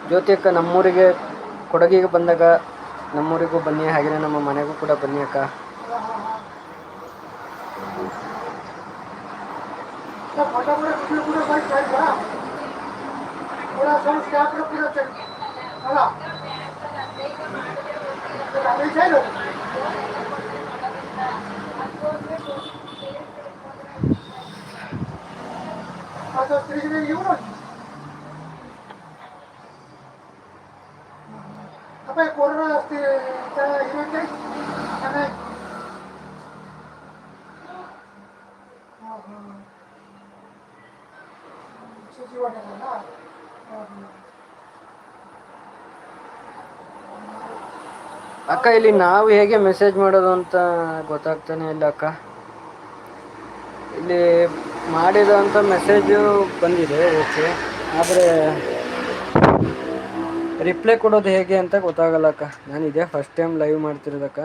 ಜ್ಯೋತಿ ಅಕ್ಕ ನಮ್ಮೂರಿಗೆ ಕೊಡಗಿಗೆ ಬಂದಾಗ ನಮ್ಮೂರಿಗೂ ಬನ್ನಿ, ಹಾಗೆಯೇ ನಮ್ಮ ಮನೆಗೂ ಕೂಡ ಬನ್ನಿ ಅಕ್ಕ. ಅಕ್ಕ ಇಲ್ಲಿ ನಾವು ಹೇಗೆ ಮೆಸೇಜ್ ಮಾಡೋದು ಅಂತ ಗೊತ್ತಾಗ್ತಾನೆ ಇಲ್ಲ ಅಕ್ಕ. ಇಲ್ಲಿ ಮಾಡಿದಂಥ ಮೆಸೇಜು ಬಂದಿದೆ ಓಕೆ, ಆದರೆ ರಿಪ್ಲೈ ಕೊಡೋದು ಹೇಗೆ ಅಂತ ಗೊತ್ತಾಗಲ್ಲಕ್ಕ. ನಾನು ಇದೇ ಫಸ್ಟ್ ಟೈಮ್ ಲೈವ್ ಮಾಡ್ತಿರೋದಕ್ಕ,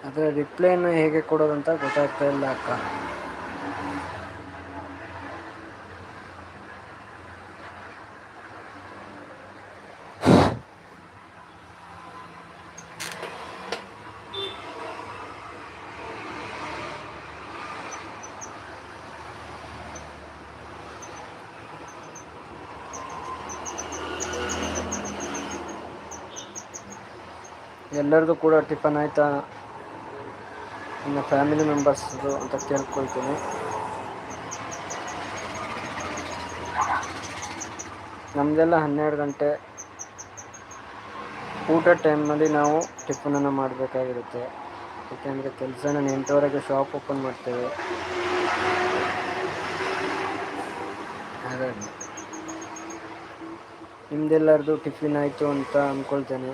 ಆದರೆ ರಿಪ್ಲೈನ ಹೇಗೆ ಕೊಡೋದಂತ ಗೊತ್ತಾಗ್ತಾ ಇಲ್ಲ ಅಕ್ಕ. ಎಲ್ಲರದು ಕೂಡ ಟಿಫನ್ ಆಯಿತಾ ನನ್ನ ಫ್ಯಾಮಿಲಿ ಮೆಂಬರ್ಸ್ದು ಅಂತ ಕೇಳ್ಕೊಳ್ತೀನಿ. ನಮ್ಮದೆಲ್ಲ 12 ಗಂಟೆ ಊಟ ಟೈಮ್ನಲ್ಲಿ ನಾವು ಟಿಫನನ್ನು ಮಾಡಬೇಕಾಗಿರುತ್ತೆ. ಯಾಕೆಂದರೆ ಕೆಲಸ ನಾನು 8 ಶಾಪ್ ಓಪನ್ ಮಾಡ್ತೇವೆ. ಹಾಗಾಗಿ ನಿಮ್ದೆಲ್ಲರದು ಟಿಫಿನ್ ಆಯಿತು ಅಂತ ಅಂದ್ಕೊಳ್ತೇನೆ.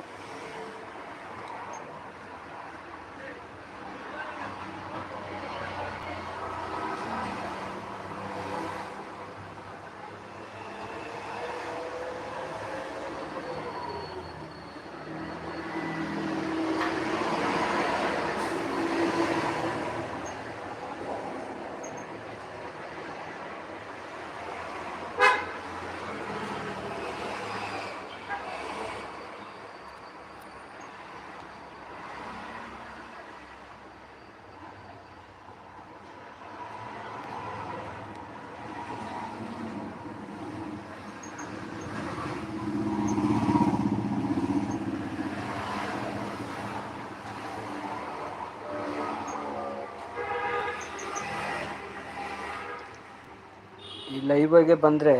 ಈ ಲೈವ್ಗೆ ಬಂದರೆ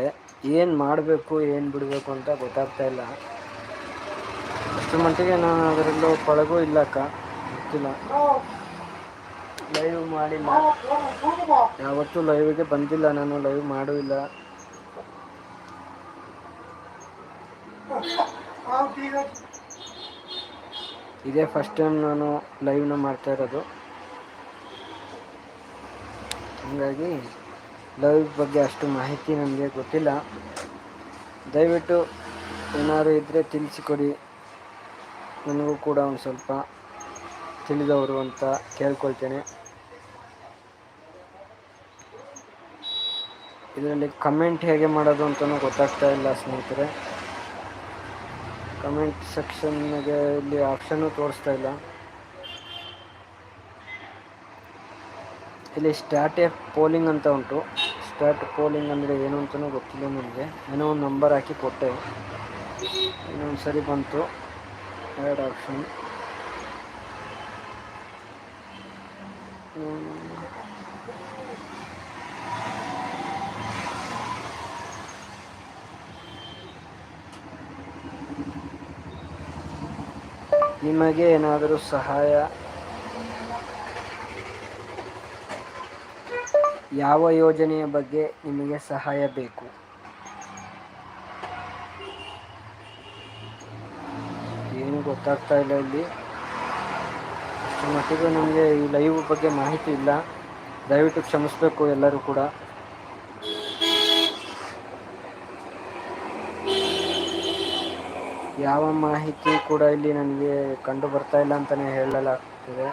ಏನು ಮಾಡಬೇಕು ಏನು ಬಿಡಬೇಕು ಅಂತ ಗೊತ್ತಾಗ್ತಾ ಇಲ್ಲ. ಅಷ್ಟರ ಮಟ್ಟಿಗೆ ನಾನು ಅದರಲ್ಲೂ ಪಳಗೂ ಇಲ್ಲಕ್ಕ, ಗೊತ್ತಿಲ್ಲ. ಲೈವ್ ಮಾಡಿಲ್ಲ, ಯಾವತ್ತೂ ಲೈವ್ಗೆ ಬಂದಿಲ್ಲ, ನಾನು ಲೈವ್ ಮಾಡೂ ಇಲ್ಲ. ಇದೇ ಫಸ್ಟ್ ಟೈಮ್ ನಾನು ಲೈವ್ನ ಮಾಡ್ತಾ ಇರೋದು. ಹಾಗಾಗಿ ಲೈವ್ ಬಗ್ಗೆ ಅಷ್ಟು ಮಾಹಿತಿ ನನಗೆ ಗೊತ್ತಿಲ್ಲ. ದಯವಿಟ್ಟು ಏನಾದರೂ ಇದ್ದರೆ ತಿಳಿಸಿಕೊಡಿ, ನನಗೂ ಕೂಡ ಒಂದು ಸ್ವಲ್ಪ ತಿಳಿದವರು ಅಂತ ಕೇಳ್ಕೊಳ್ತೇನೆ. ಇದರಲ್ಲಿ ಕಮೆಂಟ್ ಹೇಗೆ ಮಾಡೋದು ಅಂತಲೂ ಗೊತ್ತಾಗ್ತಾ ಇಲ್ಲ ಸ್ನೇಹಿತರೆ. ಕಮೆಂಟ್ ಸೆಕ್ಷನ್ಗೆ ಇಲ್ಲಿ ಆಪ್ಷನ್ನು ತೋರಿಸ್ತಾ ಇಲ್ಲ. ಇಲ್ಲಿ ಸ್ಟಾರ್ಟ್ ಎ ಪೋಲಿಂಗ್ ಅಂತ ಉಂಟು. ಸ್ಟಾರ್ಟ್ ಪೋಲಿಂಗ್ ಅಂದರೆ ಏನು ಅಂತಲೂ ಗೊತ್ತಿಲ್ಲ ನನಗೆ. ಏನೋ ಒಂದು ನಂಬರ್ ಹಾಕಿ ಕೊಟ್ಟೆ, ಇನ್ನೊಂದು ಸರಿ ಬಂತು ಆ್ಯಡ್ ಆಪ್ಷನ್. ನಿಮಗೆ ಏನಾದರೂ ಸಹಾಯ, ಯಾವ ಯೋಜನೆಯ ಬಗ್ಗೆ ನಿಮಗೆ ಸಹಾಯ ಬೇಕು? ಏನು ಗೊತ್ತಾಗ್ತಾ ಇಲ್ಲ. ಇಲ್ಲಿ ಅಷ್ಟರ ಮಟ್ಟಿಗೆ ನಮಗೆ ಈ ಲೈವ್ ಬಗ್ಗೆ ಮಾಹಿತಿ ಇಲ್ಲ, ದಯವಿಟ್ಟು ಕ್ಷಮಿಸಬೇಕು ಎಲ್ಲರೂ ಕೂಡ. ಯಾವ ಮಾಹಿತಿ ಕೂಡ ಇಲ್ಲಿ ನನಗೆ ಕಂಡು ಬರ್ತಾ ಇಲ್ಲ ಅಂತಲೇ ಹೇಳಲಾಗ್ತಿದೆ.